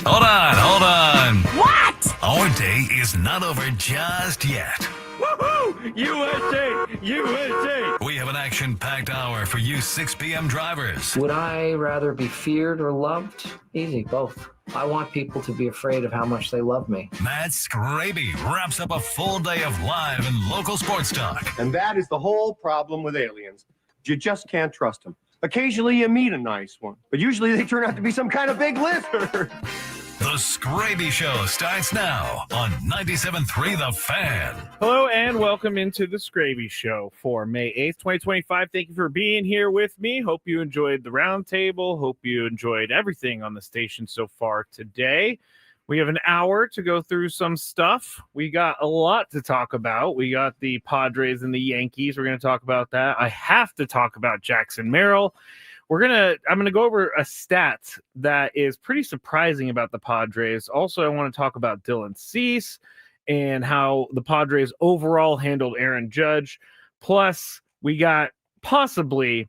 Hold on. What? Our day is not over just yet. Woohoo! USA! USA! We have an action-packed hour for you 6 p.m. drivers. Would I rather be feared or loved? Easy, both. I want people to be afraid of how much they love me. Matt Skraby wraps up a full day of live and local sports talk. And that is the whole problem with aliens. You just can't trust them. Occasionally you meet a nice one, but usually they turn out to be some kind of big lizard. The Skraby Show starts now on 97.3 The Fan. Hello and welcome into the Skraby Show for May 8th, 2025. Thank you for being here with me. Hope you enjoyed the roundtable. Hope you enjoyed everything on the station so far today. We have an hour to go through some stuff. We got a lot to talk about. We got the Padres and the Yankees. We're going to talk about that. I have to talk about Jackson Merrill. I'm going to go over a stat that is pretty surprising about the Padres. Also, I want to talk about Dylan Cease and how the Padres overall handled Aaron Judge. Plus, we got possibly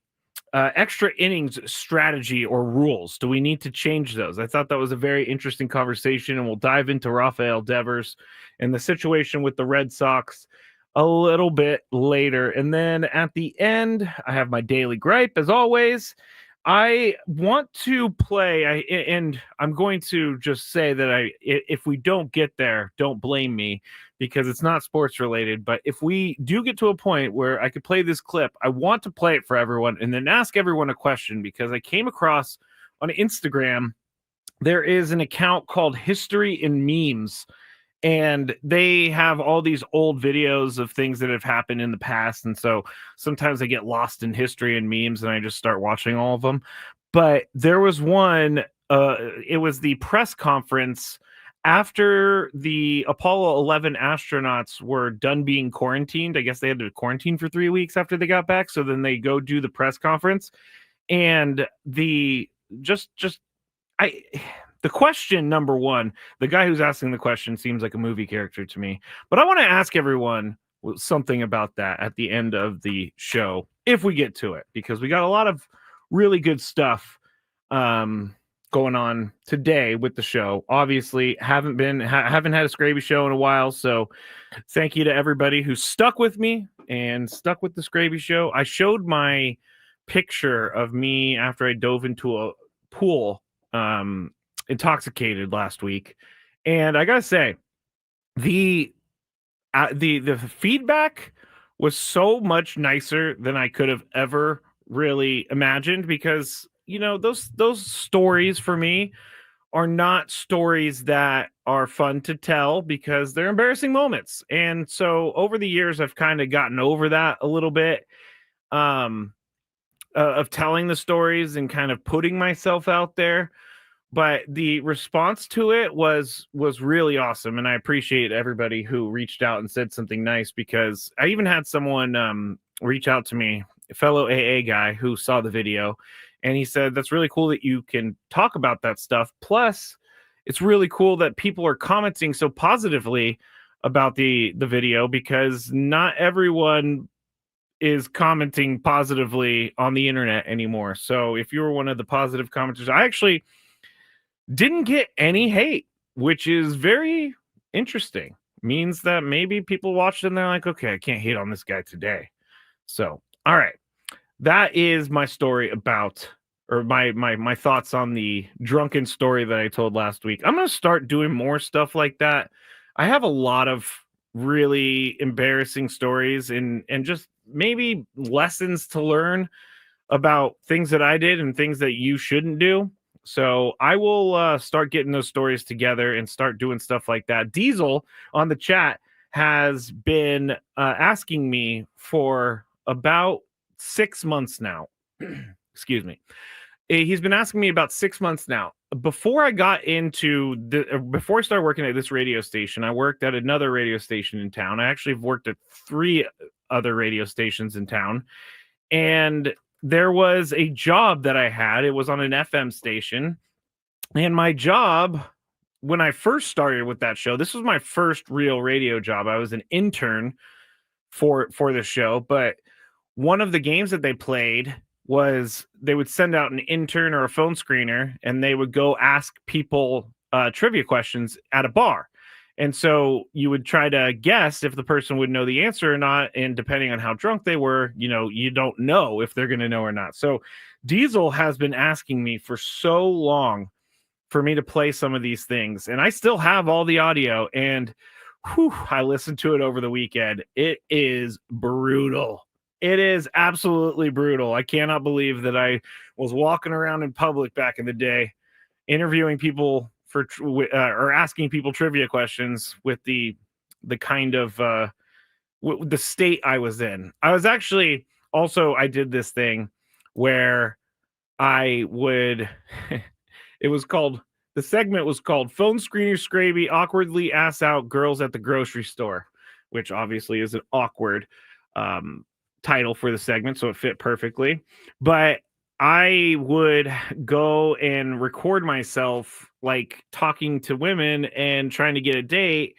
extra innings strategy or rules. Do we need to change those? I thought that was a very interesting conversation, and we'll dive into Raphael Devers and the situation with the Red Sox a little bit later. And then at the end, I have my daily gripe as always. I want to play, and I'm going to just say that if we don't get there, don't blame me because it's not sports related. But if we do get to a point where I could play this clip, I want to play it for everyone and then ask everyone a question because I came across on Instagram, there is an account called History in Memes. And they have all these old videos of things that have happened in the past. And so sometimes I get lost in history and memes and I just start watching all of them. But there was one, it was the press conference after the Apollo 11 astronauts were done being quarantined. I guess they had to quarantine for 3 weeks after they got back. So then they go do the press conference. And the question, number one, the guy who's asking the question seems like a movie character to me. But I want to ask everyone something about that at the end of the show, if we get to it, because we got a lot of really good stuff going on today with the show. Obviously, haven't had a Skraby Show in a while, so thank you to everybody who stuck with me and stuck with the Skraby Show. I showed my picture of me after I dove into a pool intoxicated last week, and I gotta say the feedback was so much nicer than I could have ever really imagined, because those stories for me are not stories that are fun to tell because they're embarrassing moments. And so over the years I've kind of gotten over that a little bit of telling the stories and kind of putting myself out there. But the response to it was really awesome. And I appreciate everybody who reached out and said something nice, because I even had someone reach out to me, a fellow AA guy who saw the video. And he said, that's really cool that you can talk about that stuff. Plus, it's really cool that people are commenting so positively about the video, because not everyone is commenting positively on the internet anymore. So if you were one of the positive commenters, I actually didn't get any hate, which is very interesting. Means that maybe people watched it and they're like, okay, I can't hate on this guy today. So, all right. That is my story about, or my thoughts on the drunken story that I told last week. I'm going to start doing more stuff like that. I have a lot of really embarrassing stories and just maybe lessons to learn about things that I did and things that you shouldn't do. So I will start getting those stories together and start doing stuff like that. Diesel on the chat has been asking me for about 6 months now. Excuse me. He's been asking me about 6 months now. Before I before I started working at this radio station, I worked at another radio station in town. I actually have worked at 3 other radio stations in town. And there was a job that I had. It was on an FM station. And my job, when I first started with that show, this was my first real radio job. I was an intern for the show. But one of the games that they played was they would send out an intern or a phone screener, and they would go ask people trivia questions at a bar. And so you would try to guess if the person would know the answer or not. And depending on how drunk they were, you don't know if they're going to know or not. So Diesel has been asking me for so long for me to play some of these things. And I still have all the audio. And I listened to it over the weekend. It is brutal. It is absolutely brutal. I cannot believe that I was walking around in public back in the day, interviewing people or asking people trivia questions with the kind of the state I was in. I was actually I did this thing where I would the segment was called Phone Screener Scraby Awkwardly Ass Out Girls at the Grocery Store, which obviously is an awkward title for the segment, so it fit perfectly. But I would go and record myself like talking to women and trying to get a date.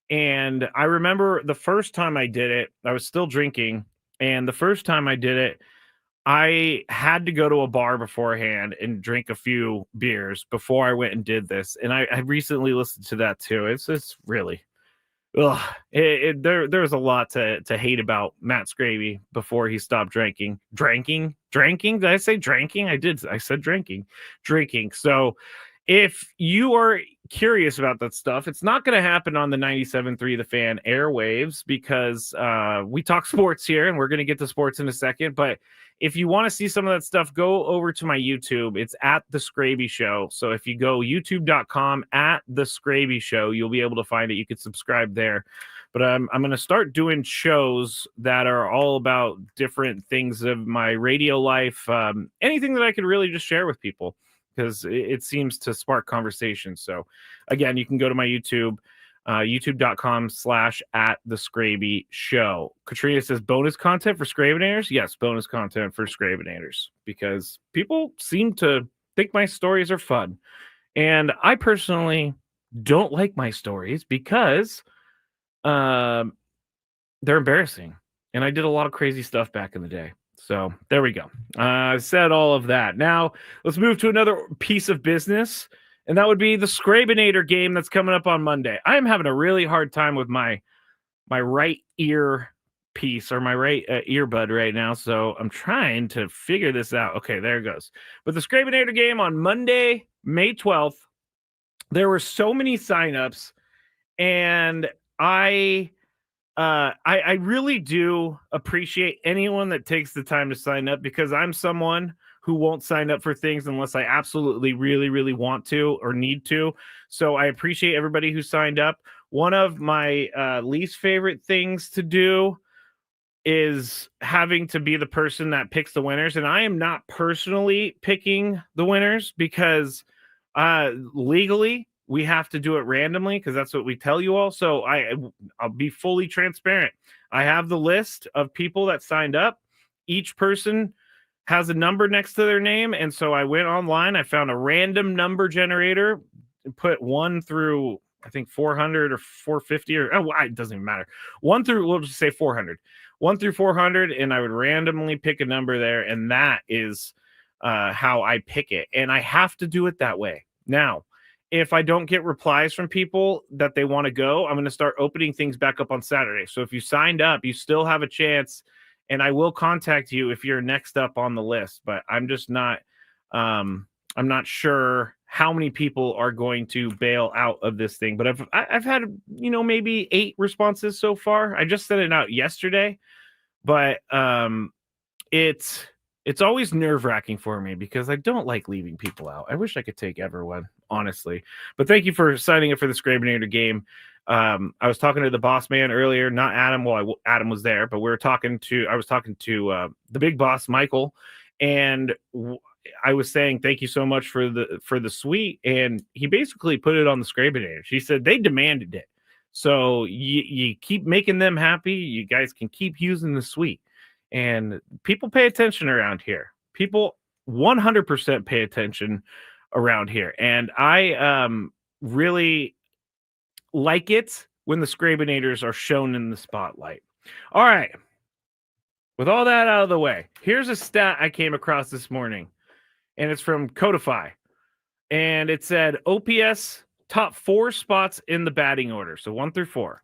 And I remember the first time I did it, I was still drinking. And the first time I did it, I had to go to a bar beforehand and drink a few beers before I went and did this. And I recently listened to that too. It's really, there's a lot to hate about Matt Scraby before he stopped drinking. Drinking? Did I say drinking? I did. I said drinking. So if you are curious about that stuff, it's not going to happen on the 97.3 The Fan airwaves because we talk sports here, and we're going to get to sports in a second. But if you want to see some of that stuff, go over to my YouTube. It's at The Skraby Show. So if you go youtube.com at The Skraby Show, you'll be able to find it. You can subscribe there. But I'm going to start doing shows that are all about different things of my radio life, anything that I could really just share with people, because it seems to spark conversation. So again, you can go to my YouTube, youtube.com/@the-Skraby-Show. Katrina says bonus content for Scrabanators. Yes, bonus content for Scrabanators, because people seem to think my stories are fun. And I personally don't like my stories because they're embarrassing. And I did a lot of crazy stuff back in the day. So there we go. I said all of that. Now let's move to another piece of business, and that would be the Scrabanator game that's coming up on Monday. I am having a really hard time with my right ear piece or my right earbud right now, so I'm trying to figure this out. Okay, there it goes. But the Scrabanator game on Monday, May 12th, there were so many signups, and I really do appreciate anyone that takes the time to sign up, because I'm someone who won't sign up for things unless I absolutely really, really want to or need to. So I appreciate everybody who signed up. One of my least favorite things to do is having to be the person that picks the winners. And I am not personally picking the winners because legally we have to do it randomly, because that's what we tell you all. So I'll be fully transparent. I have the list of people that signed up. Each person has a number next to their name. And so I went online, I found a random number generator and put 1 through, I think 400 or 450 or it doesn't even matter. 1 through, we'll just say 400. 1 through 400, and I would randomly pick a number there. And that is how I pick it. And I have to do it that way. Now, if I don't get replies from people that they want to go, I'm going to start opening things back up on Saturday. So if you signed up, you still have a chance, and I will contact you if you're next up on the list. But I'm just not, I'm not sure how many people are going to bail out of this thing. But I've had, maybe 8 responses so far. I just sent it out yesterday, but it's always nerve-wracking for me because I don't like leaving people out. I wish I could take everyone, honestly. But thank you for signing up for the Scrabanator game. I was talking to the boss man earlier, not Adam. Well, Adam was there, but I was talking to the big boss, Michael, and I was saying thank you so much for the suite, and he basically put it on the Scrabanator. He said they demanded it, so you keep making them happy. You guys can keep using the suite. And people pay attention around here. People 100% pay attention around here. And I really like it when the Scrabanators are shown in the spotlight. All right. With all that out of the way, here's a stat I came across this morning. And it's from Codify. And it said OPS top 4 spots in the batting order, so 1 through 4.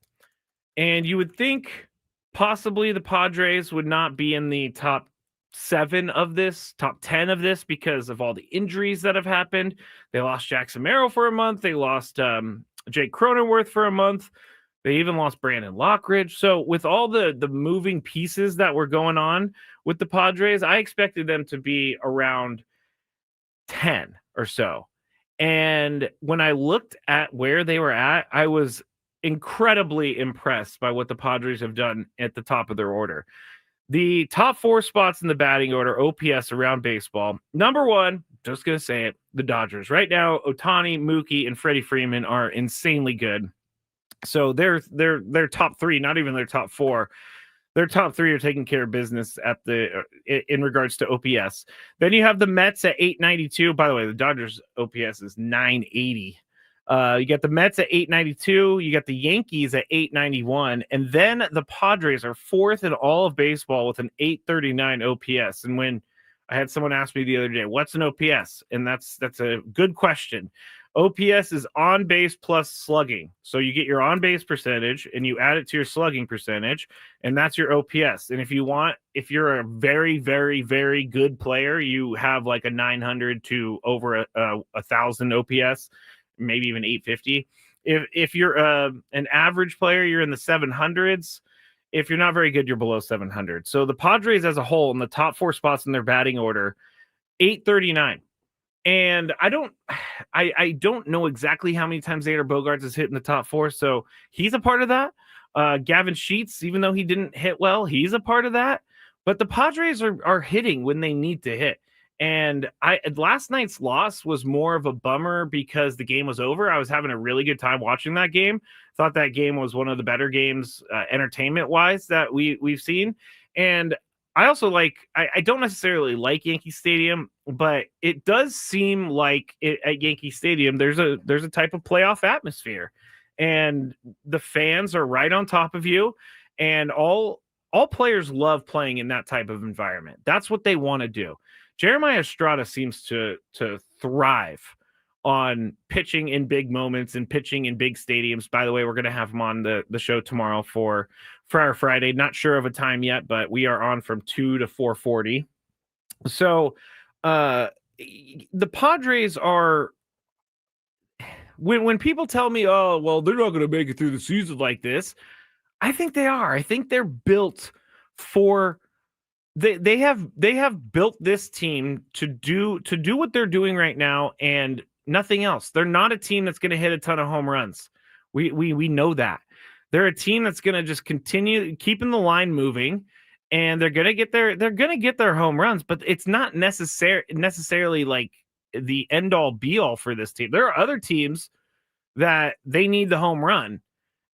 And you would think possibly the Padres would not be in the top 7 of this, top 10 of this, because of all the injuries that have happened. They lost Jackson Merrill for a month. They lost Jake Cronenworth for a month. They even lost Brandon Lockridge. So with all the moving pieces that were going on with the Padres, I expected them to be around 10 or so. And when I looked at where they were at, I was incredibly impressed by what the Padres have done at the top of their order. The top 4 spots in the batting order, OPS around baseball. Number 1, just going to say it, the Dodgers. Right now, Ohtani, Mookie, and Freddie Freeman are insanely good. So they're top 3, not even their top 4. Their top 3 are taking care of business in regards to OPS. Then you have the Mets at 892. By the way, the Dodgers OPS is 980. You got the Mets at 892. You got the Yankees at 891. And then the Padres are 4th in all of baseball with an 839 OPS. And when I had someone ask me the other day, what's an OPS? And that's a good question. OPS is on base plus slugging. So you get your on base percentage and you add it to your slugging percentage, and that's your OPS. And if you're a very, very, very good player, you have like a 900 to over a 1,000 OPS, maybe even 850. If you're an average player, you're in the 700s. If you're not very good, you're below 700. So the Padres as a whole in the top 4 spots in their batting order, 839. And I don't know exactly how many times Xander Bogaerts has hit in the top 4, so he's a part of that. Gavin Sheets, even though he didn't hit well, he's a part of that. But the Padres are hitting when they need to hit. And last night's loss was more of a bummer because the game was over. I was having a really good time watching that game. Thought that game was one of the better games entertainment-wise that we've seen. And I also I don't necessarily like Yankee Stadium, but it does seem like at Yankee Stadium there's a type of playoff atmosphere, and the fans are right on top of you, and all players love playing in that type of environment. That's what they want to do. Jeremiah Estrada seems to thrive on pitching in big moments and pitching in big stadiums. By the way, we're going to have him on the show tomorrow for our Friday. Not sure of a time yet, but we are on from 2 to 4:40. So the Padres are, when people tell me, oh, well, they're not going to make it through the season like this, I think they are. I think they're built for they have built this team to do what they're doing right now and nothing else. They're not a team that's going to hit a ton of home runs. We know that. They're a team that's going to just continue keeping the line moving, and they're going to get their home runs, but it's not necessarily like the end all be all for this team. There are other teams that they need the home run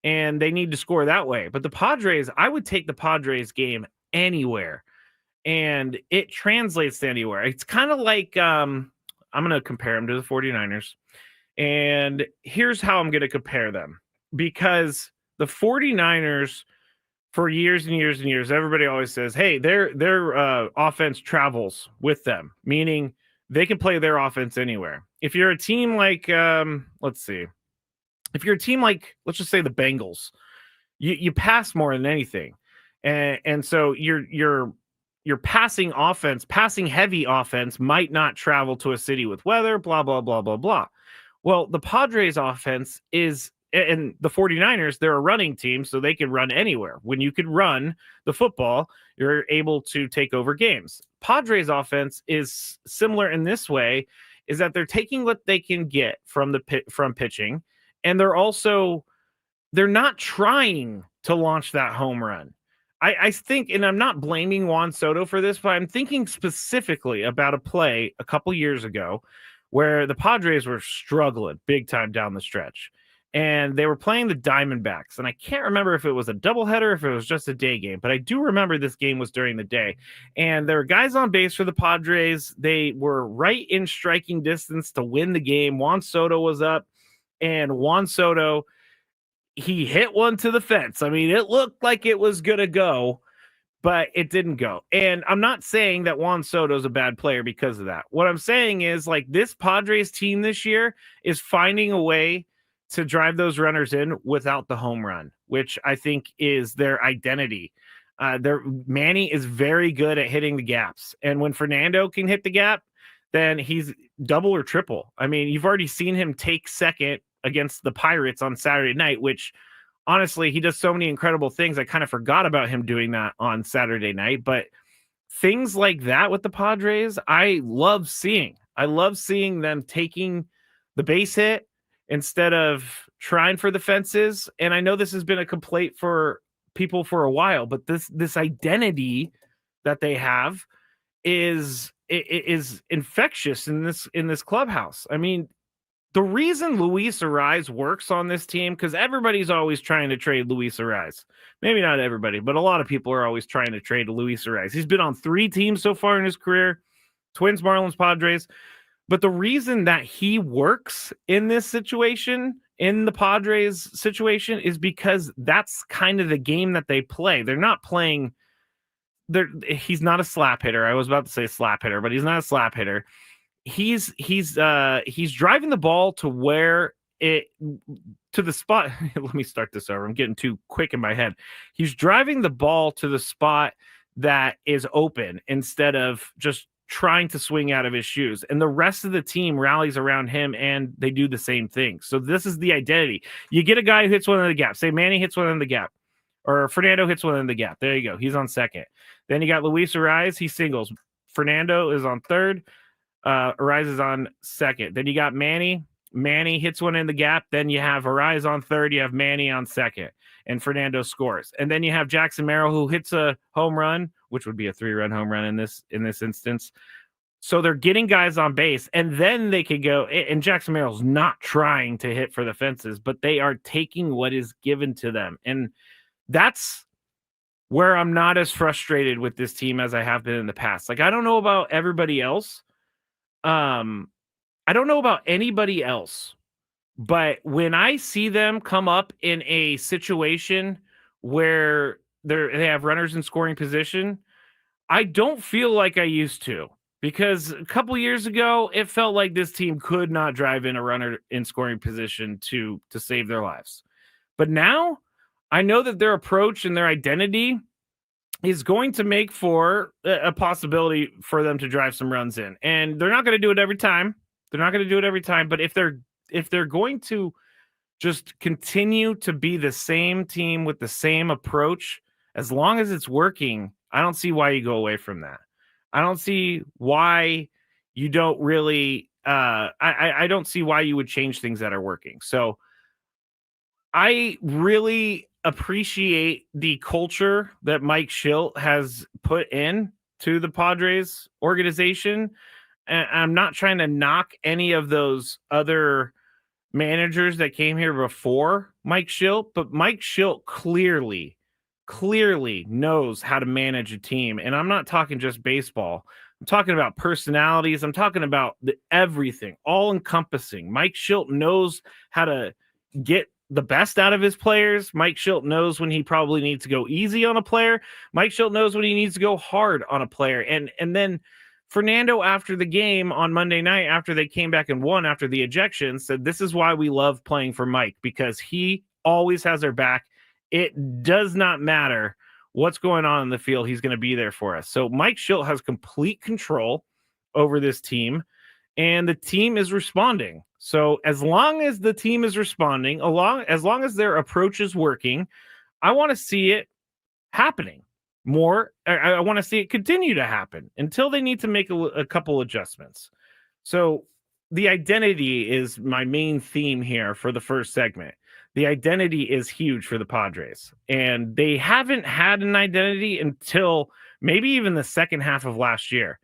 and they need to score that way. But the Padres, I would take the Padres game anywhere, and it translates to anywhere. It's kind of like I'm going to compare them to the 49ers. And here's how I'm going to compare them, because the 49ers, for years and years and years, everybody always says, hey, their offense travels with them, meaning they can play their offense anywhere. If you're a team like, let's just say the Bengals, you pass more than anything. And so your passing offense, passing heavy offense might not travel to a city with weather, blah, blah, blah, blah, blah. Well, the Padres offense is, and the 49ers, they're a running team, so they can run anywhere. When you could run the football, you're able to take over games. Padres offense is similar in this way, is that they're taking what they can get from pitching, and they're not trying to launch that home run. I think, and I'm not blaming Juan Soto for this, but I'm thinking specifically about a play a couple years ago where the Padres were struggling big time down the stretch. And they were playing the Diamondbacks. And I can't remember if it was a doubleheader, if it was just a day game, but I do remember this game was during the day. And there were guys on base for the Padres. They were right in striking distance to win the game. Juan Soto was up, and Juan Soto, he hit one to the fence. I mean, it looked like it was going to go, but it didn't go. And I'm not saying that Juan Soto is a bad player because of that. What I'm saying is, like, this Padres team this year is finding a way to drive those runners in without the home run, which I think is their identity. Manny is very good at hitting the gaps. And when Fernando can hit the gap, then he's double or triple. I mean, you've already seen him take second against the Pirates on Saturday night, which honestly, he does so many incredible things. I kind of forgot about him doing that on Saturday night, but things like that with the Padres, I love seeing. I love seeing them taking the base hit instead of trying for the fences. And I know this has been a complaint for people for a while, but this identity that they have is infectious in this clubhouse. I mean, the reason Luis Ariz works on this team, because everybody's always trying to trade Luis Ariz. Maybe not everybody, but a lot of people are always trying to trade Luis Ariz. He's been on 3 teams so far in his career: Twins, Marlins, Padres. But the reason that he works in this situation, in the Padres situation, is because that's kind of the game that they play. They're not playing. He's not a slap hitter. I was about to say slap hitter, but he's not a slap hitter. He's driving the ball to the spot. Let me start this over. I'm getting too quick in my head. He's driving the ball to the spot that is open instead of just trying to swing out of his shoes. And the rest of the team rallies around him and they do the same thing. So this is the identity. You get a guy who hits one in the gap. Say Manny hits one in the gap, or Fernando hits one in the gap. There you go. He's on second. Then you got Luis Ariz. He singles. Fernando is on third. Ariz is on second. Then you got Manny. Manny hits one in the gap. Then you have Ariz on third. You have Manny on second. And Fernando scores. And then you have Jackson Merrill, who hits a home run, which would be a 3-run home run in this instance. So they're getting guys on base, and then they could go. And Jackson Merrill's not trying to hit for the fences, but they are taking what is given to them. And that's where I'm not as frustrated with this team as I have been in the past. Like, I don't know about everybody else. I don't know about anybody else. But when I see them come up in a situation where they have runners in scoring position, I don't feel like I used to. Because a couple years ago, it felt like this team could not drive in a runner in scoring position to save their lives. But now, I know that their approach and their identity is going to make for a possibility for them to drive some runs in. And they're not going to do it every time. But if they're going to just continue to be the same team with the same approach, as long as it's working, I don't see why you go away from that. I don't see why you don't really I don't see why you would change things that are working. So I really appreciate the culture that Mike Schilt has put in to the Padres organization. And I'm not trying to knock any of those other managers that came here before Mike Schilt, but Mike Schilt clearly knows how to manage a team. And I'm not talking just baseball. I'm talking about personalities. I'm talking about everything, all encompassing. Mike Schilt knows how to get the best out of his players. Mike Schilt knows when he probably needs to go easy on a player. Mike Schilt knows when he needs to go hard on a player. And then Fernando, after the game on Monday night, after they came back and won after the ejection, said, "This is why we love playing for Mike, because he always has our back. It does not matter what's going on in the field. He's going to be there for us." So Mike Schilt has complete control over this team, and the team is responding. So as long as the team is responding, as long as their approach is working, I want to see it happening more. I want to see it continue to happen until they need to make a couple adjustments. So the identity is my main theme here for the first segment. The identity is huge for the Padres, and they haven't had an identity until maybe even the second half of last year.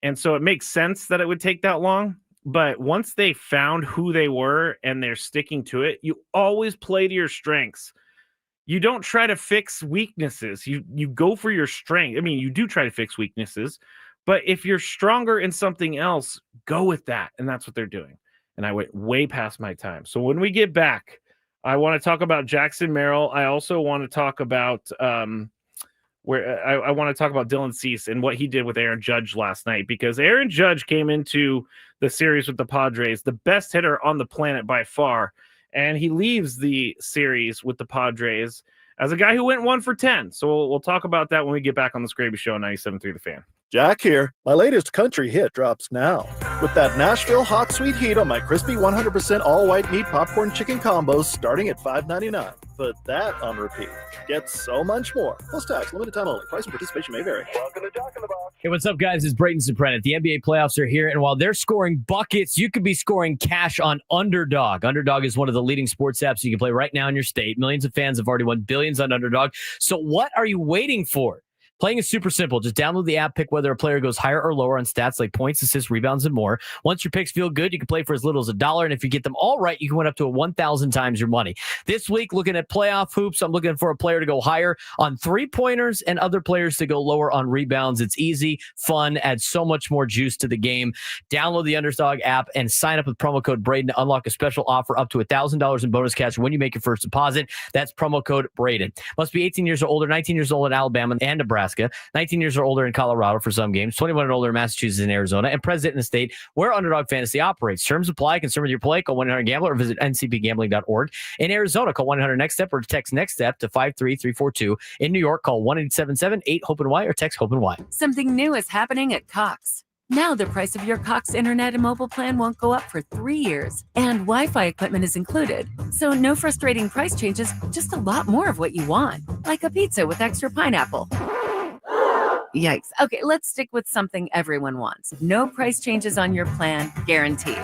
And so it makes sense that it would take that long. But once they found who they were and they're sticking to it, you always play to your strengths. You don't try to fix weaknesses. You go for your strength. I mean, you do try to fix weaknesses, but if you're stronger in something else, go with that. And that's what they're doing. And I went way past my time. So when we get back, I want to talk about Jackson Merrill. I also want to talk about I want to talk about Dylan Cease and what he did with Aaron Judge last night, because Aaron Judge came into the series with the Padres, the best hitter on the planet by far. and he leaves the series with the Padres as a guy who went 1 for 10. So we'll talk about that when we get back on the Skraby Show on 97.3 The Fan. Jack here. My latest country hit drops now. With that Nashville hot sweet heat on my crispy 100% all-white meat popcorn chicken combos starting at $5.99. Put that on repeat. Get so much more. Plus tax, limited time only. Price and participation may vary. Welcome to Jack in the Box. Hey, what's up, guys? It's Brayden Soprano. The NBA playoffs are here, and while they're scoring buckets, you could be scoring cash on Underdog. Underdog is one of the leading sports apps you can play right now in your state. Millions of fans have already won billions on Underdog. So what are you waiting for? Playing is super simple. Just download the app, pick whether a player goes higher or lower on stats like points, assists, rebounds, and more. Once your picks feel good, you can play for as little as $1, and if you get them all right, you can win up to 1,000 times your money. This week, looking at playoff hoops, I'm looking for a player to go higher on three-pointers and other players to go lower on rebounds. It's easy, fun, adds so much more juice to the game. Download the Underdog app and sign up with promo code Braden to unlock a special offer up to $1,000 in bonus cash when you make your first deposit. That's promo code Braden. Must be 18 years or older, 19 years old in Alabama and Nebraska, 19 years or older in Colorado for some games, 21 and older in Massachusetts and Arizona, and present in the state where Underdog Fantasy operates. Terms apply. Concern with your play? Call 1-800-GAMBLER or visit ncpgambling.org. In Arizona, call 1-800-NEXT-STEP or text NEXT-STEP to 53342. In New York, call 1-877-8-HOPE-NY or text HOPE-NY. Something new is happening at Cox. Now the price of your Cox internet and mobile plan won't go up for 3 years, and Wi-Fi equipment is included. So no frustrating price changes, just a lot more of what you want, like a pizza with extra pineapple. Yikes. Okay, let's stick with something everyone wants. No price changes on your plan, guaranteed.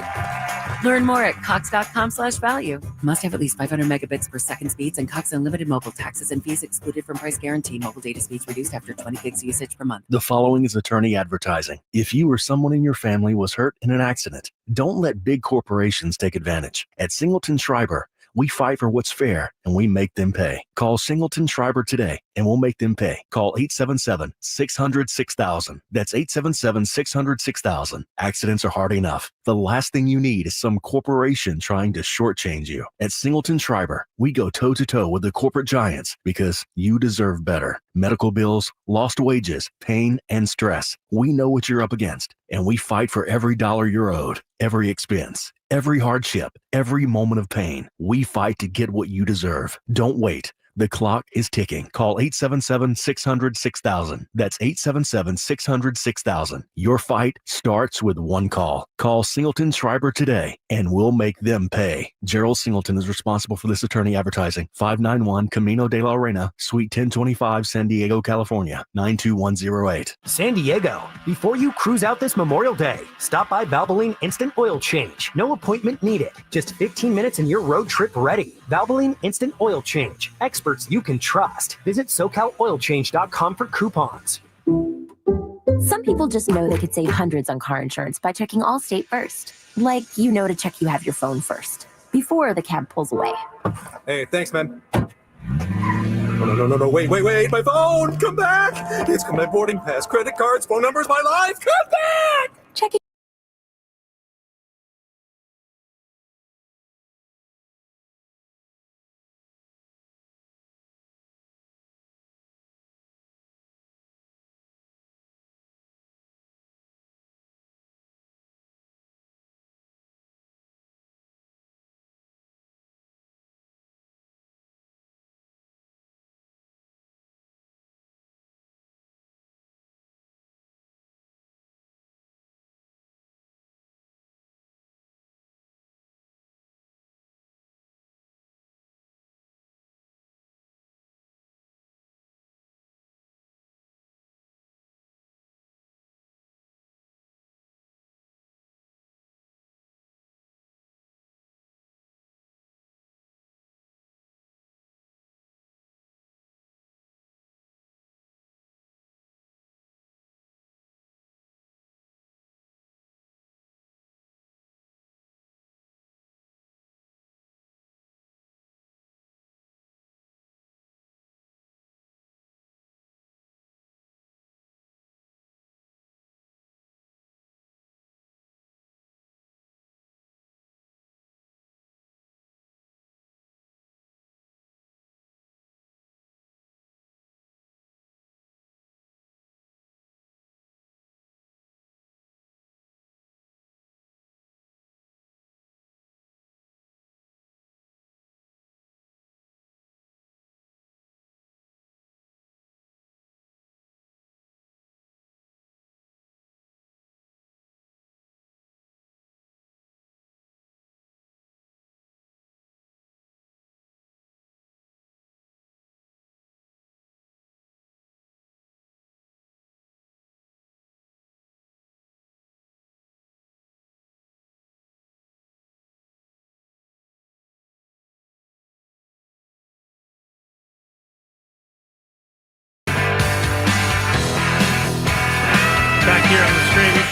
Learn more at cox.com/value. Must have at least 500 megabits per second speeds and Cox Unlimited mobile taxes and fees excluded from price guarantee. Mobile data speeds reduced after 20 gigs usage per month. The following is attorney advertising. If you or someone in your family was hurt in an accident, don't let big corporations take advantage. At Singleton Schreiber, we fight for what's fair, and we make them pay. Call Singleton Schreiber today, and we'll make them pay. Call 877-600-6000. That's 877-600-6000. Accidents are hard enough. The last thing you need is some corporation trying to shortchange you. At Singleton Schreiber, we go toe-to-toe with the corporate giants because you deserve better. Medical bills, lost wages, pain, and stress. We know what you're up against, and we fight for every dollar you're owed, every expense, every hardship, every moment of pain. We fight to get what you deserve. Don't wait. The clock is ticking. Call 877-600-6000. That's 877-600-6000. Your fight starts with one call. Call Singleton Schreiber today, and we'll make them pay. Gerald Singleton is responsible for this attorney advertising. 591 Camino de la Reina, Suite 1025, San Diego, California, 92108. San Diego, before you cruise out this Memorial Day, stop by Valvoline Instant Oil Change. No appointment needed. Just 15 minutes and you're road trip ready. Valvoline Instant Oil Change. Experts you can trust. Visit SoCalOilChange.com for coupons. Some people just know they could save hundreds on car insurance by checking Allstate first. Like, you know, to check you have your phone first, before the cab pulls away. Hey, thanks, man. No, wait, my phone, come back. It's my boarding pass, credit cards, phone numbers, my life, come back. Check it.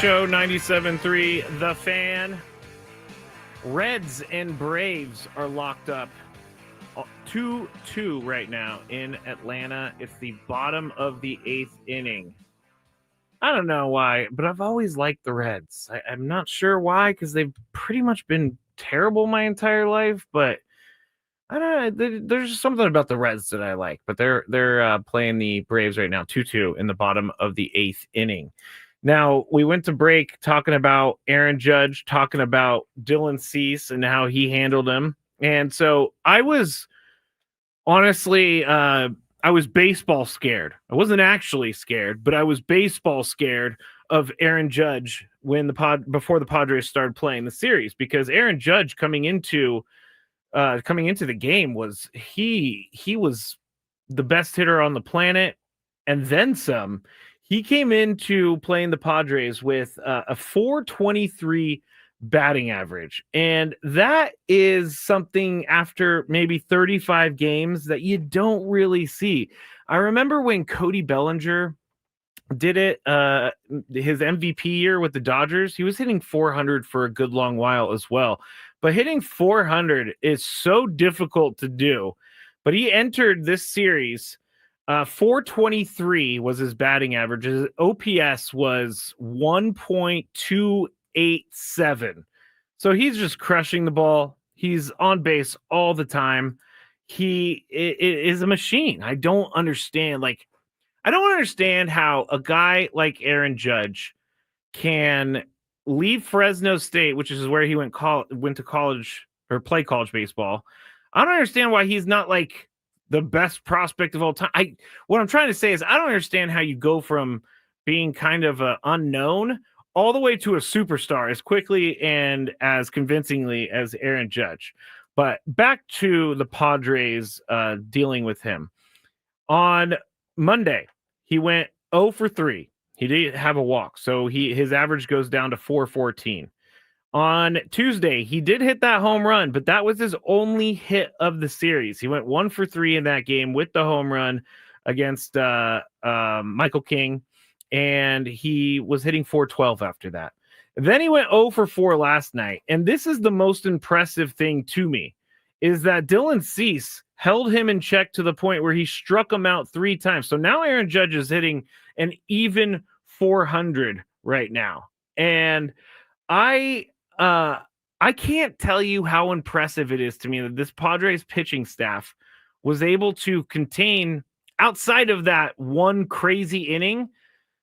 Show 97.3 The Fan. Reds and Braves are locked up 2-2 right now in Atlanta. It's the bottom of the 8th inning. I don't know why, but I've always liked the Reds. I'm not sure why, because they've pretty much been terrible my entire life, but I don't know. There's something about the Reds that I like, but they're playing the Braves right now, 2-2 in the bottom of the 8th inning. Now, we went to break talking about Aaron Judge, talking about Dylan Cease and how he handled him. And so I was honestly, I was baseball scared. I wasn't actually scared, but I was baseball scared of Aaron Judge before the Padres started playing the series, because Aaron Judge coming into the game was he was the best hitter on the planet, and then some. He came into playing the Padres with a 423 batting average. And that is something after maybe 35 games that you don't really see. I remember when Cody Bellinger did it, his MVP year with the Dodgers, he was hitting 400 for a good long while as well. But hitting 400 is so difficult to do. But he entered this series 423 was his batting average. His OPS was 1.287. So he's just crushing the ball. He's on base all the time. He is a machine. I don't understand how a guy like Aaron Judge can leave Fresno State, which is where he went to college or play college baseball. I don't understand why he's not like the best prospect of all time. What I'm trying to say is I don't understand how you go from being kind of an unknown all the way to a superstar as quickly and as convincingly as Aaron Judge. But back to the Padres dealing with him. On Monday, he went 0 for 3. He didn't have a walk, so his average goes down to 414. On Tuesday, he did hit that home run, but that was his only hit of the series. He went 1 for 3 in that game with the home run against Michael King, and he was hitting 412 after that. Then he went 0 for 4 last night, and this is the most impressive thing to me, is that Dylan Cease held him in check to the point where he struck him out 3 times. So now Aaron Judge is hitting an even 400 right now, and I can't tell you how impressive it is to me that this Padres pitching staff was able to contain, outside of that one crazy inning,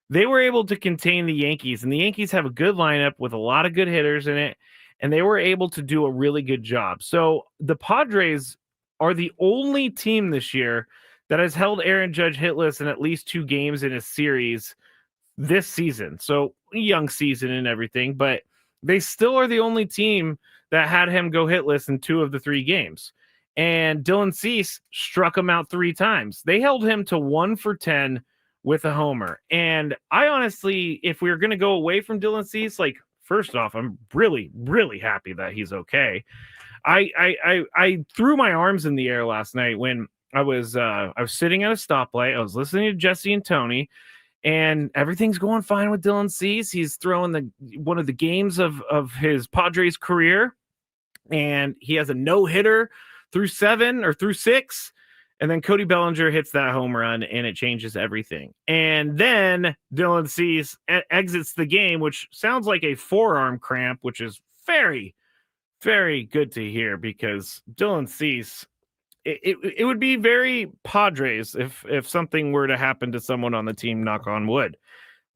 they were able to contain the Yankees. And the Yankees have a good lineup with a lot of good hitters in it, and they were able to do a really good job. So the Padres are the only team this year that has held Aaron Judge hitless in at least 2 games in a series this season. So young season and everything, but they still are the only team that had him go hitless in 2 of the 3 games. And Dylan Cease struck him out 3 times. They held him to 1 for 10 with a homer. And I honestly, if we were going to go away from Dylan Cease, like, first off, I'm really, really happy that he's okay. I threw my arms in the air last night when I was sitting at a stoplight. I was listening to Jesse and Tony, and everything's going fine with Dylan Cease. He's throwing one of the games of his Padres career, and he has a no-hitter through 7 or through 6. And then Cody Bellinger hits that home run, and it changes everything. And then Dylan Cease exits the game, which sounds like a forearm cramp, which is very, very good to hear, because Dylan Cease, it would be very Padres if something were to happen to someone on the team, knock on wood.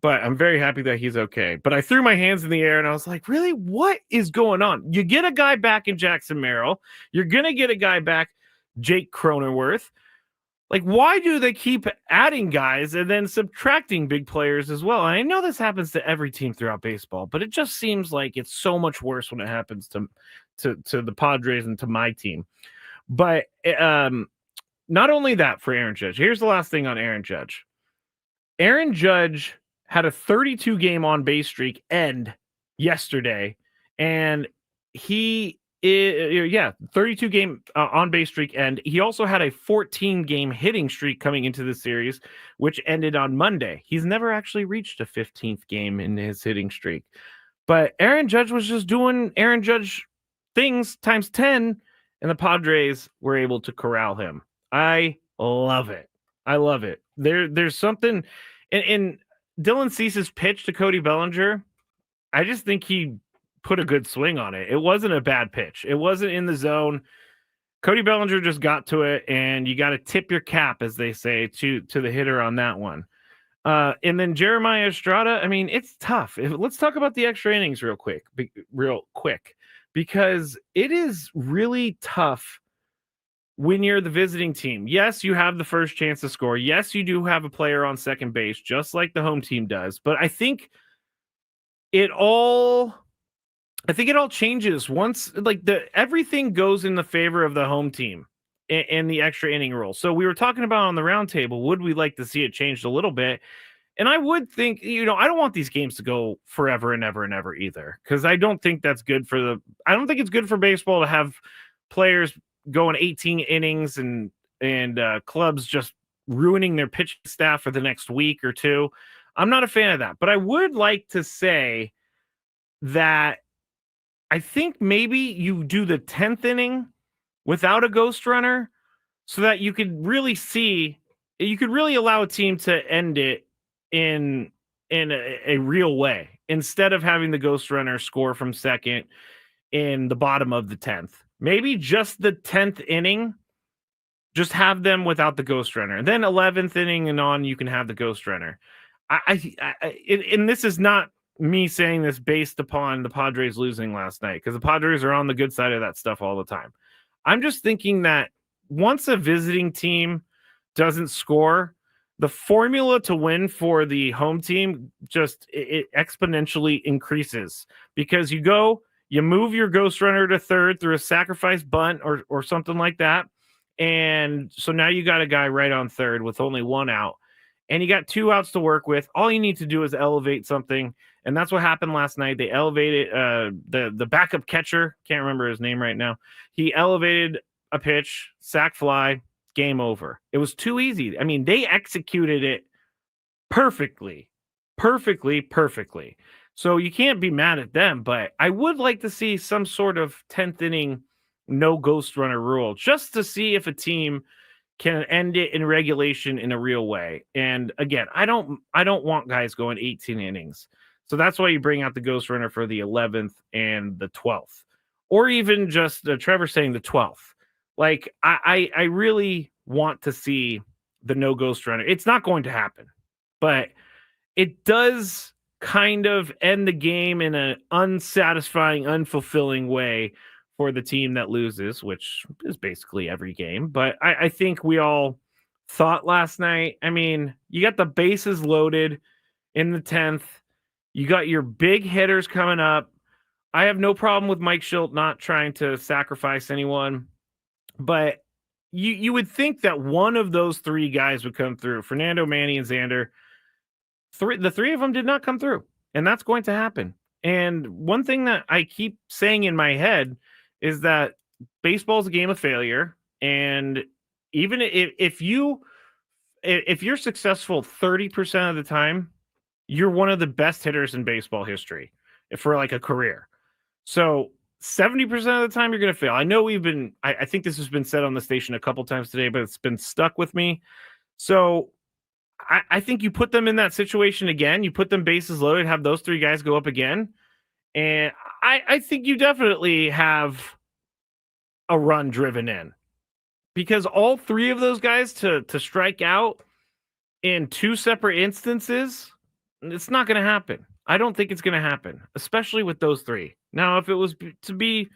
But I'm very happy that he's okay. But I threw my hands in the air and I was like, really? What is going on? You get a guy back in Jackson Merrill. You're going to get a guy back, Jake Cronenworth. Like, why do they keep adding guys and then subtracting big players as well? And I know this happens to every team throughout baseball, but it just seems like it's so much worse when it happens to the Padres and to my team. But not only that for Aaron Judge. Here's the last thing on Aaron Judge. Aaron Judge had a 32-game on-base streak end yesterday, and he Yeah, 32 game on base streak, and he also had a 14 game hitting streak coming into the series, which ended on Monday. He's never actually reached a 15th game in his hitting streak, but Aaron Judge was just doing Aaron Judge things times 10, and the Padres were able to corral him. I love it. I love it. There's something in Dylan Cease's pitch to Cody Bellinger. I just think he put a good swing on it. It wasn't a bad pitch. It wasn't in the zone. Cody Bellinger just got to it, and you got to tip your cap, as they say, to the hitter on that one. And then Jeremiah Estrada, I mean, it's tough. Let's talk about the extra innings real quick, because it is really tough when you're the visiting team. Yes, you have the first chance to score. Yes, you do have a player on second base, just like the home team does. But I think it all changes once, like, everything goes in the favor of the home team and the extra inning rule. So we were talking about on the roundtable, would we like to see it changed a little bit? And I would think, I don't want these games to go forever and ever and ever either, because I don't think that's good I don't think it's good for baseball to have players going 18 innings and clubs just ruining their pitching staff for the next week or two. I'm not a fan of that, but I would like to say that I think maybe you do the 10th inning without a ghost runner so that you could really allow a team to end it in a real way, instead of having the ghost runner score from second in the bottom of the 10th. Maybe just the 10th inning, just have them without the ghost runner. And then 11th inning and on, you can have the ghost runner. And this is not me saying this based upon the Padres losing last night, because the Padres are on the good side of that stuff all the time. I'm just thinking that once a visiting team doesn't score, the formula to win for the home team it exponentially increases, because you move your ghost runner to third through a sacrifice bunt or something like that. And so now you got a guy right on third with only one out, and you got two outs to work with. All you need to do is elevate something. And that's what happened last night. They elevated the backup catcher. Can't remember his name right now. He elevated a pitch, sac fly, game over. It was too easy. I mean, they executed it perfectly. So you can't be mad at them, but I would like to see some sort of 10th inning no ghost runner rule, just to see if a team can end it in regulation in a real way. And again, I don't want guys going 18 innings. So that's why you bring out the ghost runner for the 11th and the 12th, or even just Trevor saying the 12th. Like, I really want to see the no ghost runner. It's not going to happen, but it does kind of end the game in an unsatisfying, unfulfilling way for the team that loses, which is basically every game. But I think we all thought last night, I mean, you got the bases loaded in the 10th. You got your big hitters coming up. I have no problem with Mike Schilt not trying to sacrifice anyone, but you would think that one of those three guys would come through. Fernando, Manny, and Xander. The three of them did not come through, and that's going to happen. And one thing that I keep saying in my head is that baseball is a game of failure, and even if you're successful 30% of the time, you're one of the best hitters in baseball history for like a career. So 70% of the time you're going to fail. I know I think this has been said on the station a couple times today, but it's been stuck with me. So I think you put them in that situation again, you put them bases loaded, have those three guys go up again. And I think you definitely have a run driven in, because all three of those guys to strike out in two separate instances, it's not going to happen. I don't think it's going to happen, especially with those three. Now, if it was to be,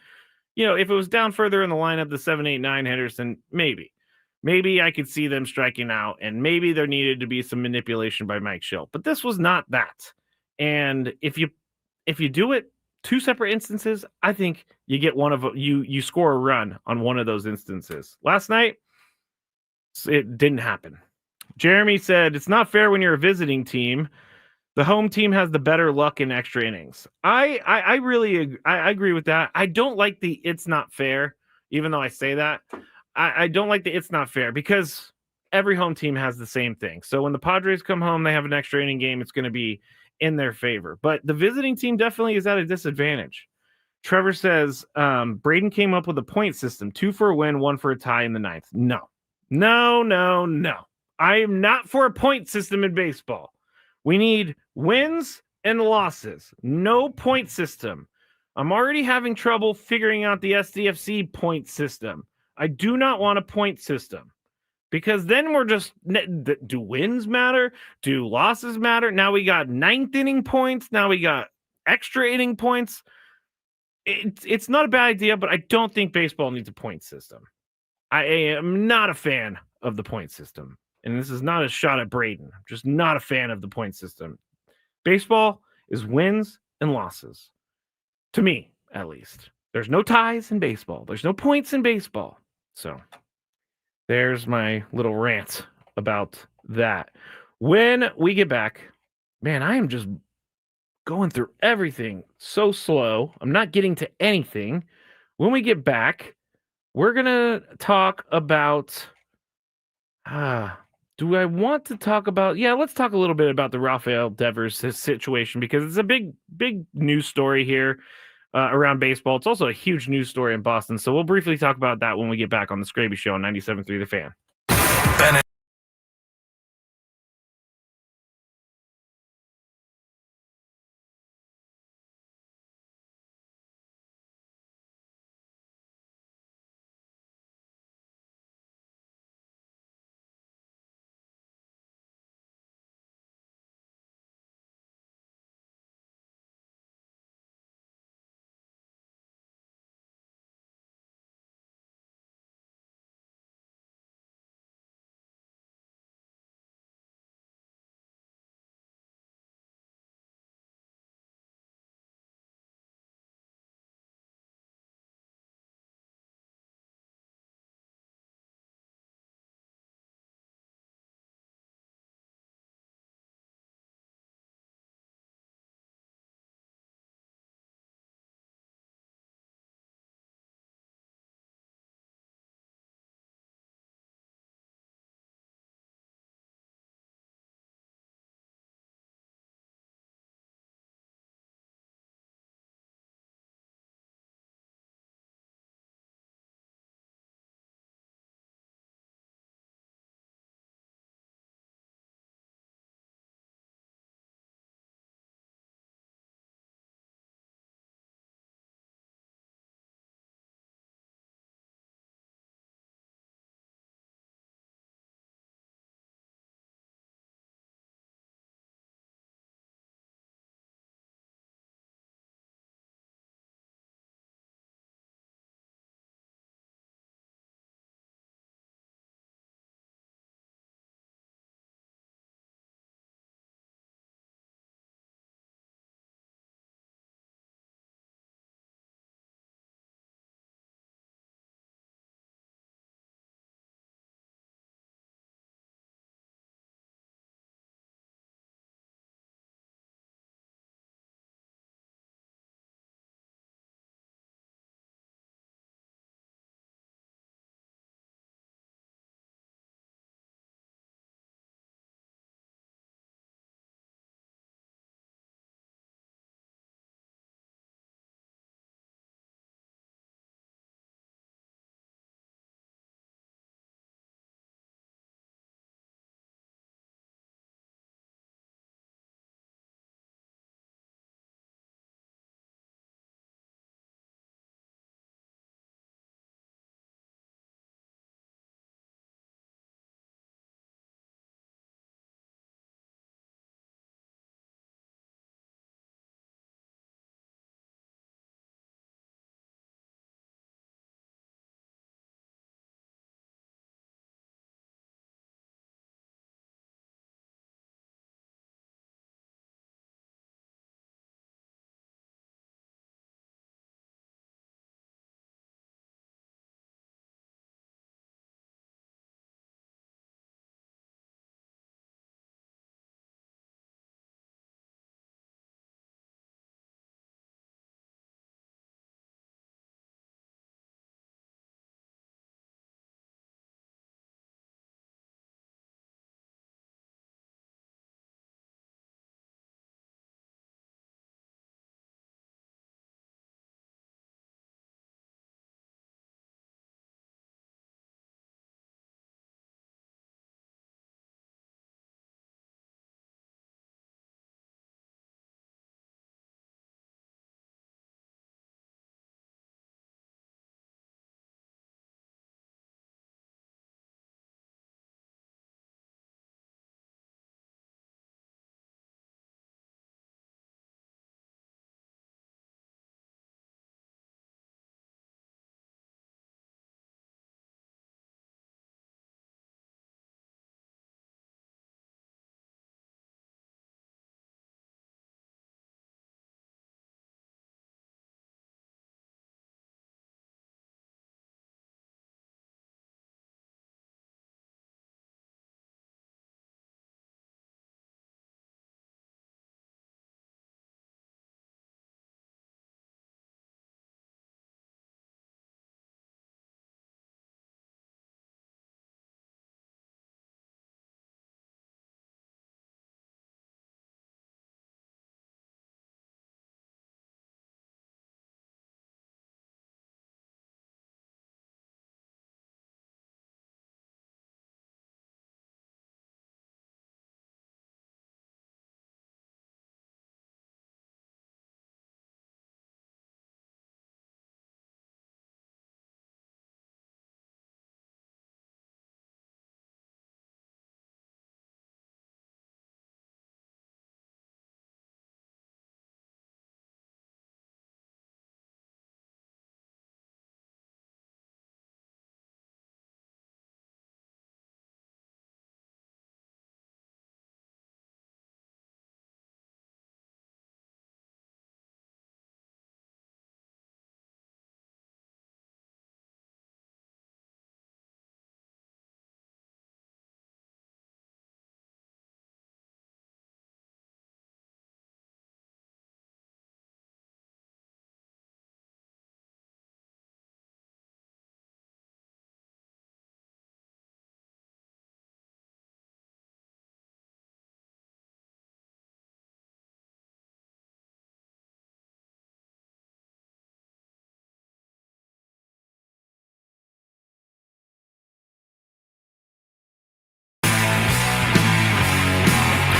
if it was down further in the lineup, the 7, 8, 9 hitters, then maybe I could see them striking out, and maybe there needed to be some manipulation by Mike Schilt. But this was not that. And if you do it two separate instances, I think you get you score a run on one of those instances. Last night, it didn't happen. Jeremy said, it's not fair when you're a visiting team. The home team has the better luck in extra innings. I really I agree with that. I don't like the it's not fair, even though I say that. I don't like the it's not fair because every home team has the same thing. So when the Padres come home, they have an extra inning game. It's going to be in their favor. But the visiting team definitely is at a disadvantage. Trevor says Braden came up with a point system, 2 for a win, 1 for a tie in the ninth. No. I am not for a point system in baseball. We need wins and losses. No point system. I'm already having trouble figuring out the SDFC point system. I do not want a point system because then we're just, do wins matter? Do losses matter? Now we got ninth inning points. Now we got extra inning points. It's not a bad idea, but I don't think baseball needs a point system. I am not a fan of the point system. And this is not a shot at Braden. I'm just not a fan of the point system. Baseball is wins and losses. To me, at least. There's no ties in baseball. There's no points in baseball. So there's my little rant about that. When we get back, man, I am just going through everything so slow. I'm not getting to anything. When we get back, we're going to talk about... do I want to talk about... Yeah, let's talk a little bit about the Raphael Devers situation because it's a big news story here around baseball. It's also a huge news story in Boston. So we'll briefly talk about that when we get back on the Skraby Show on 97.3 The Fan.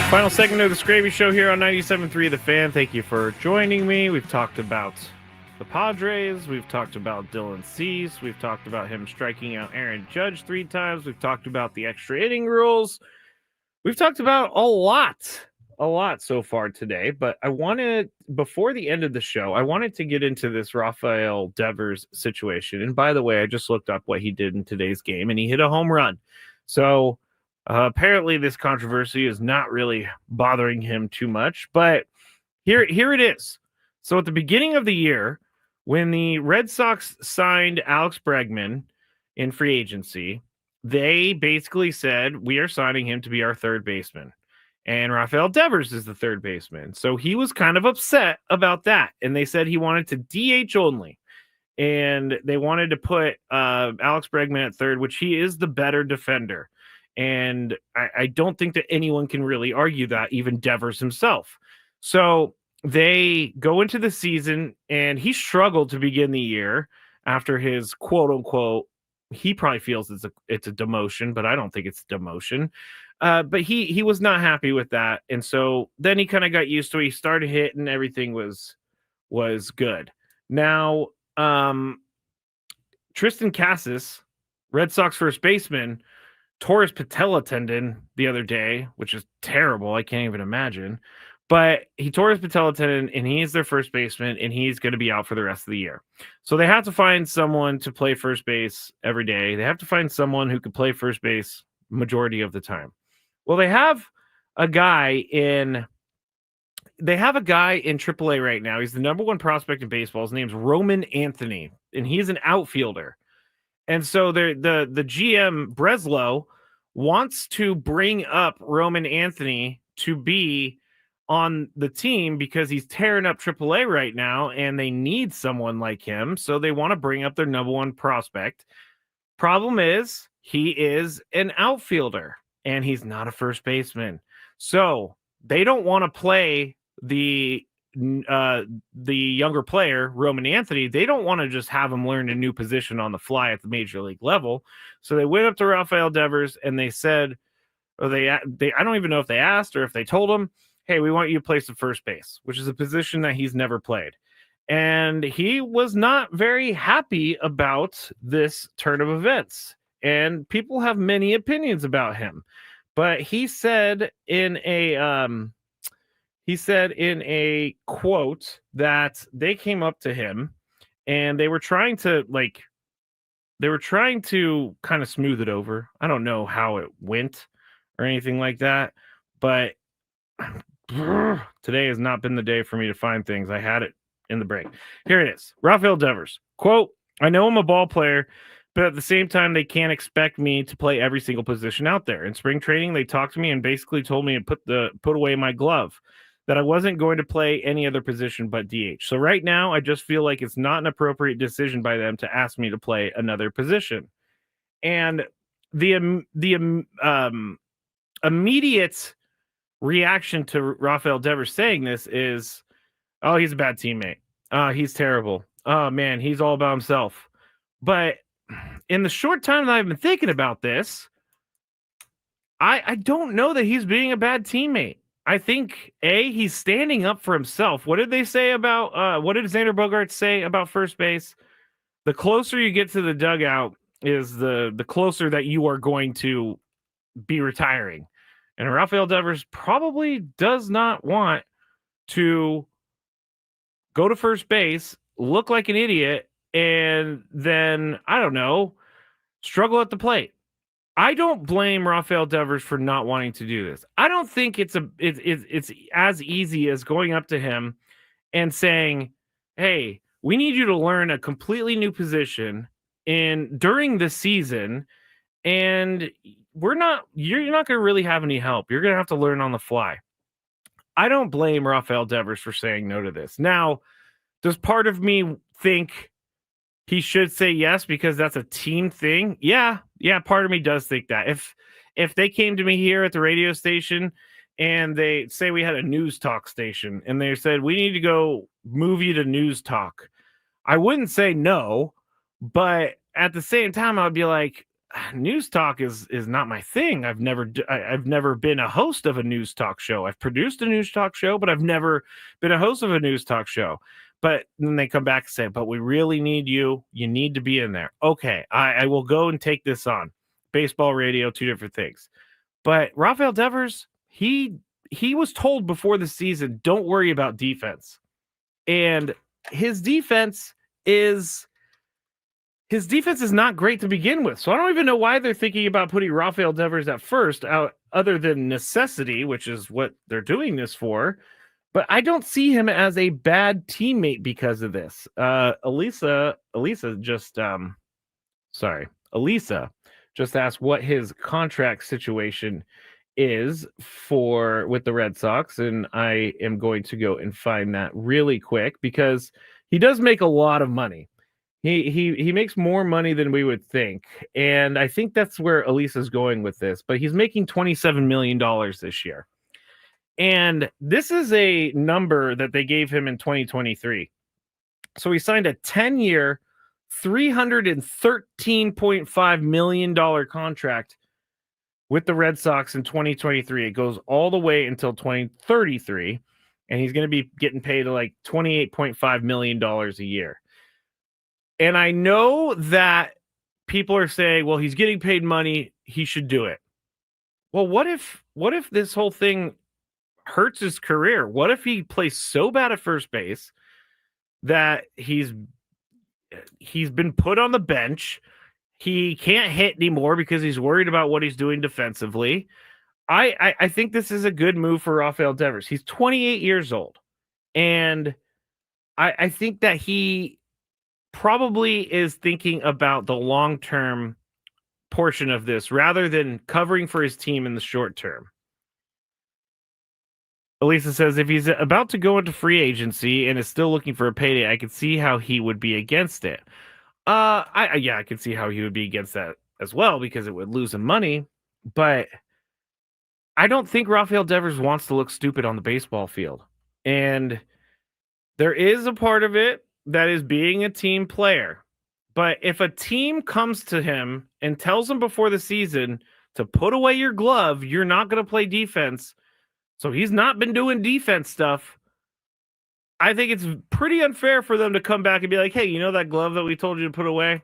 Final segment of the Skraby Show here on 97.3 The Fan. Thank you for joining me. We've talked about the Padres. We've talked about Dylan Cease. We've talked about him striking out Aaron Judge 3 times. We've talked about the extra inning rules. We've talked about a lot so far today, but I wanted, before the end of the show, I wanted to get into this Rafael Devers situation. And by the way, I just looked up what he did in today's game, and he hit a home run. So apparently this controversy is not really bothering him too much, but here it is. So at the beginning of the year, when the Red Sox signed Alex Bregman in free agency, they basically said, we are signing him to be our third baseman. And Rafael Devers is the third baseman. So he was kind of upset about that. And they said he wanted to DH only. And they wanted to put Alex Bregman at third, which he is the better defender. And I don't think that anyone can really argue that, even Devers himself. So they go into the season, and he struggled to begin the year after his quote-unquote, he probably feels it's a demotion, but I don't think it's a demotion. But he was not happy with that. And so then he kind of got used to it. He started hitting, everything was good. Now, Tristan Casas, Red Sox first baseman, tore his patella tendon the other day, which is terrible. I can't even imagine. But he tore his patella tendon, and he is their first baseman, and he's going to be out for the rest of the year. So they have to find someone to play first base every day. They have to find someone who can play first base majority of the time. Well, they have a guy in AAA right now. He's the number one prospect in baseball. His name's Roman Anthony, and he's an outfielder. And so the GM Breslow wants to bring up Roman Anthony to be on the team because he's tearing up AAA right now, and they need someone like him. So they want to bring up their number one prospect. Problem is, he is an outfielder, and he's not a first baseman. So they don't want to play the younger player, Roman Anthony. They don't want to just have him learn a new position on the fly at the major league level. So they went up to Rafael Devers, and they said, or they I don't even know if they asked or if they told him, hey, we want you to play some first base, which is a position that he's never played. And he was not very happy about this turn of events. And people have many opinions about him. But he said in a quote that they came up to him and they were trying to kind of smooth it over. I don't know how it went or anything like that, but today has not been the day for me to find things. I had it in the break. Here it is. Rafael Devers, quote, I know I'm a ball player, but at the same time, they can't expect me to play every single position out there. In spring training, they talked to me and basically told me to put away my glove, that I wasn't going to play any other position but DH. So right now, I just feel like it's not an appropriate decision by them to ask me to play another position. And the immediate reaction to Rafael Devers saying this is, oh, he's a bad teammate. He's terrible. Oh, man, he's all about himself. But in the short time that I've been thinking about this, I don't know that he's being a bad teammate. I think, he's standing up for himself. What did they say about, what did Xander Bogaerts say about first base? The closer you get to the dugout is the closer that you are going to be retiring. And Rafael Devers probably does not want to go to first base, look like an idiot, and then, I don't know, struggle at the plate. I don't blame Rafael Devers for not wanting to do this. I don't think it's as easy as going up to him and saying, hey, we need you to learn a completely new position during the season, and you're not going to really have any help. You're going to have to learn on the fly. I don't blame Rafael Devers for saying no to this. Now, does part of me think he should say yes because that's a team thing? Yeah, part of me does think that. If they came to me here at the radio station and they say we had a news talk station and they said, we need to go move you to news talk, I wouldn't say no, but at the same time, I'd be like, news talk is not my thing. I've never been a host of a news talk show. I've produced a news talk show, but I've never been a host of a news talk show. But then they come back and say, but we really need you. You need to be in there. Okay, I will go and take this on. Baseball, radio, two different things. But Rafael Devers, he was told before the season, don't worry about defense. And his defense is not great to begin with. So I don't even know why they're thinking about putting Rafael Devers at first, other than necessity, which is what they're doing this for. But I don't see him as a bad teammate because of this. Elisa just asked what his contract situation is with the Red Sox, and I am going to go and find that really quick because he does make a lot of money. He makes more money than we would think, and I think that's where Elisa's going with this. But he's making $27 million this year, and this is a number that they gave him in 2023. So he signed a 10-year, $313.5 million contract with the Red Sox in 2023. It goes all the way until 2033, and he's going to be getting paid like $28.5 million a year. And I know that people are saying, well, he's getting paid money, he should do it. Well, what if this whole thing hurts his career? What if he plays so bad at first base that he's been put on the bench? He can't hit anymore because he's worried about what he's doing defensively. I think this is a good move for Rafael Devers. He's 28 years old, and I think that he probably is thinking about the long-term portion of this rather than covering for his team in the short term. Elisa says, if he's about to go into free agency and is still looking for a payday, I could see how he would be against it. I could see how he would be against that as well because it would lose him money. But I don't think Rafael Devers wants to look stupid on the baseball field. And there is a part of it that is being a team player. But if a team comes to him and tells him before the season to put away your glove, you're not going to play defense. So he's not been doing defense stuff. I think it's pretty unfair for them to come back and be like, hey, you know that glove that we told you to put away?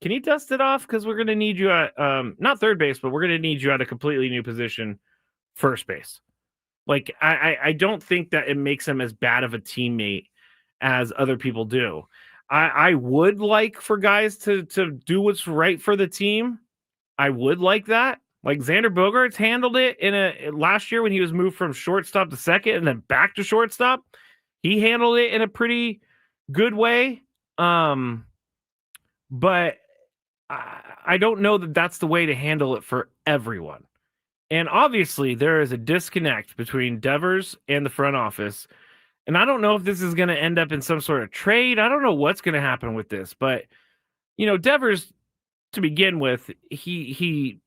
Can you dust it off? Because we're going to need you at, not third base, but we're going to need you at a completely new position, first base. Like, I don't think that it makes him as bad of a teammate as other people do. I would like for guys to do what's right for the team. I would like that. Like Xander Bogaerts handled it last year when he was moved from shortstop to second and then back to shortstop. He handled it in a pretty good way. But I don't know that that's the way to handle it for everyone. And obviously there is a disconnect between Devers and the front office. And I don't know if this is going to end up in some sort of trade. I don't know what's going to happen with this, but Devers, to begin with, he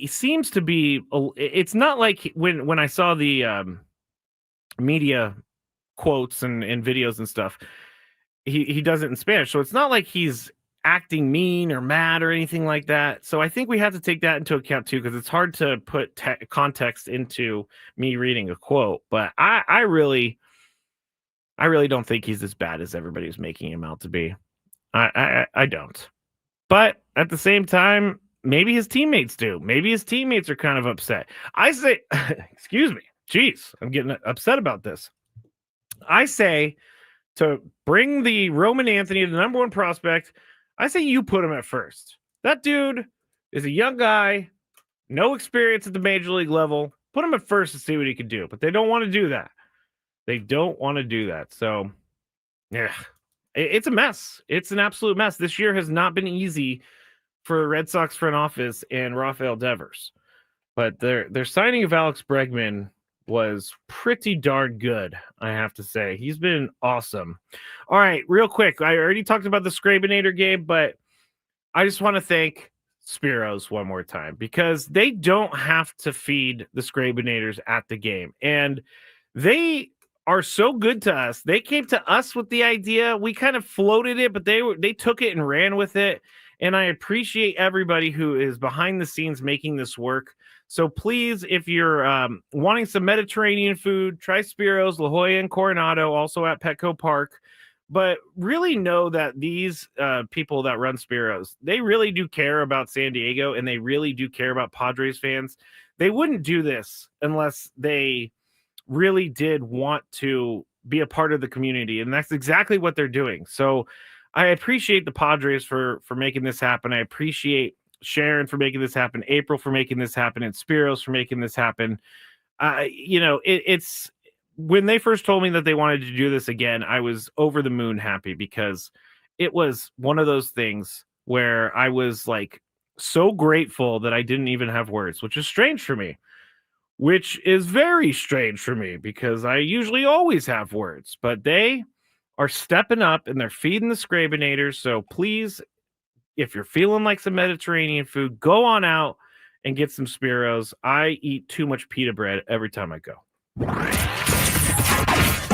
seems to be. It's not like when I saw the media quotes and videos and stuff. He does it in Spanish, so it's not like he's acting mean or mad or anything like that. So I think we have to take that into account too, because it's hard to put context into me reading a quote. But I really don't think he's as bad as everybody's making him out to be. I don't. But at the same time, maybe his teammates do. Maybe his teammates are kind of upset. I say, excuse me. Jeez, I'm getting upset about this. I say to bring the Roman Anthony, the number one prospect, I say you put him at first. That dude is a young guy, no experience at the major league level. Put him at first and see what he can do. But they don't want to do that. They don't want to do that. So, yeah, it's a mess. It's an absolute mess. This year has not been easy for the Red Sox front office and Rafael Devers. But their signing of Alex Bregman was pretty darn good, I have to say. He's been awesome. All right, real quick. I already talked about the Scrabanator game, but I just want to thank Spiros one more time because they don't have to feed the Scrabanators at the game. And they are so good to us. They came to us with the idea. We kind of floated it, but they took it and ran with it. And I appreciate everybody who is behind the scenes making this work. So please, if you're wanting some Mediterranean food, try Spiros, La Jolla, and Coronado, also at Petco Park. But really know that these people that run Spiros, they really do care about San Diego, and they really do care about Padres fans. They wouldn't do this unless they really did want to be a part of the community, and that's exactly what they're doing. So I appreciate the Padres for making this happen. I appreciate Sharon for making this happen, April for making this happen, and Spiros for making this happen. It's when they first told me that they wanted to do this again, I was over the moon happy, because it was one of those things where I was like so grateful that I didn't even have words, which is strange for me, which is very strange for me, because I usually always have words, but they are stepping up and they're feeding the Scrabanators. So please, if you're feeling like some Mediterranean food, go on out and get some Spiros. I eat too much pita bread every time I go.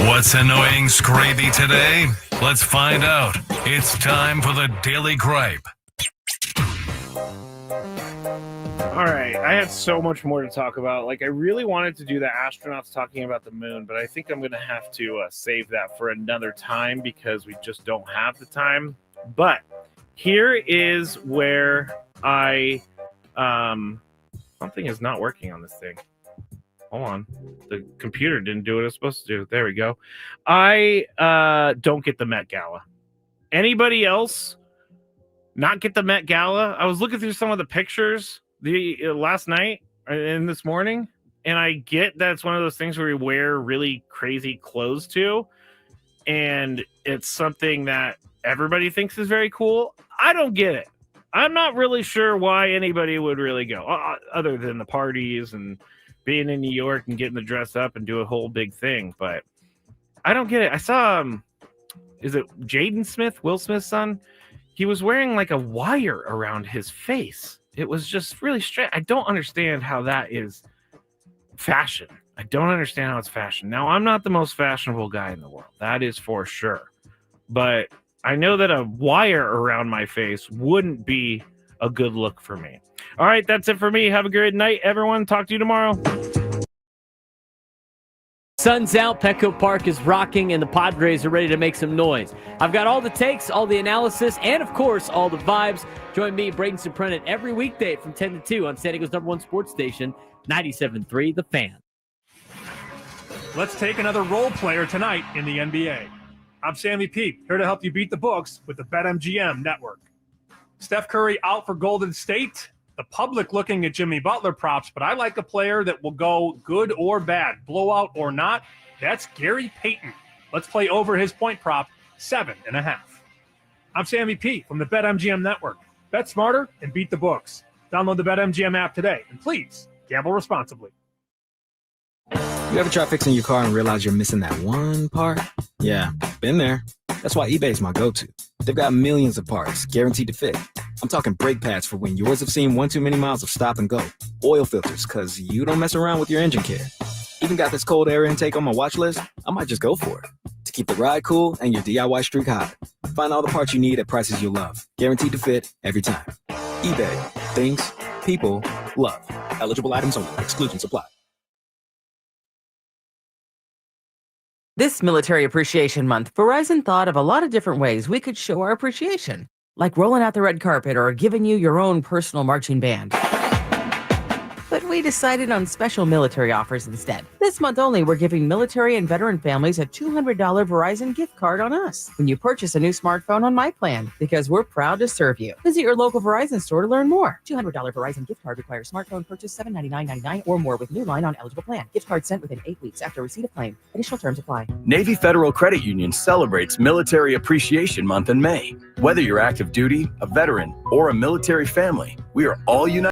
What's annoying Skraby today? Let's find out. It's time for the Daily Gripe. All right, I had so much more to talk about. Like, I really wanted to do the astronauts talking about the moon, but I think I'm going to have to save that for another time, because we just don't have the time. But here is where I something is not working on this thing. Hold on. The computer didn't do what it was supposed to do. There we go. I don't get the Met Gala. Anybody else not get the Met Gala? I was looking through some of the pictures last night and this morning, and I get that it's one of those things where you wear really crazy clothes to, and it's something that everybody thinks is very cool. I don't get it. I'm not really sure why anybody would really go, other than the parties and being in New York and getting to dress up and do a whole big thing. But I don't get it. I saw, is it Jaden Smith, Will Smith's son? He was wearing like a wire around his face. It was just really strange. I don't understand how that is fashion. I don't understand how it's fashion. Now, I'm not the most fashionable guy in the world. That is for sure. But I know that a wire around my face wouldn't be a good look for me. All right, that's it for me. Have a good night, everyone. Talk to you tomorrow. Sun's out, Petco Park is rocking, and the Padres are ready to make some noise. I've got all the takes, all the analysis, and, of course, all the vibes. Join me, Braden Suprenant, every weekday from 10 to 2 on San Diego's #1 sports station, 97.3 The Fan. Let's take another role player tonight in the NBA. I'm Sammy Peep, here to help you beat the books with the BetMGM network. Steph Curry out for Golden State. The public looking at Jimmy Butler props, but I like a player that will go good or bad, blowout or not. That's Gary Payton. Let's play over his point prop, 7.5. I'm Sammy P from the BetMGM network. Bet smarter and beat the books. Download the BetMGM app today, and please gamble responsibly. You ever try fixing your car and realize you're missing that one part? Yeah, been there. That's why eBay's my go-to. They've got millions of parts, guaranteed to fit. I'm talking brake pads for when yours have seen one too many miles of stop and go. Oil filters, because you don't mess around with your engine care. Even got this cold air intake on my watch list. I might just go for it. To keep the ride cool and your DIY streak high. Find all the parts you need at prices you'll love. Guaranteed to fit every time. eBay. Things. People. Love. Eligible items only. Exclusions apply. This Military Appreciation Month, Verizon thought of a lot of different ways we could show our appreciation, like rolling out the red carpet or giving you your own personal marching band. But we decided on special military offers instead. This month only, we're giving military and veteran families a $200 Verizon gift card on us when you purchase a new smartphone on my plan, because we're proud to serve you. Visit your local Verizon store to learn more. $200 Verizon gift card requires smartphone purchase $799.99 or more with new line on eligible plan. Gift card sent within 8 weeks after receipt of claim. Additional terms apply. Navy Federal Credit Union celebrates Military Appreciation Month in May. Whether you're active duty, a veteran, or a military family, we are all united.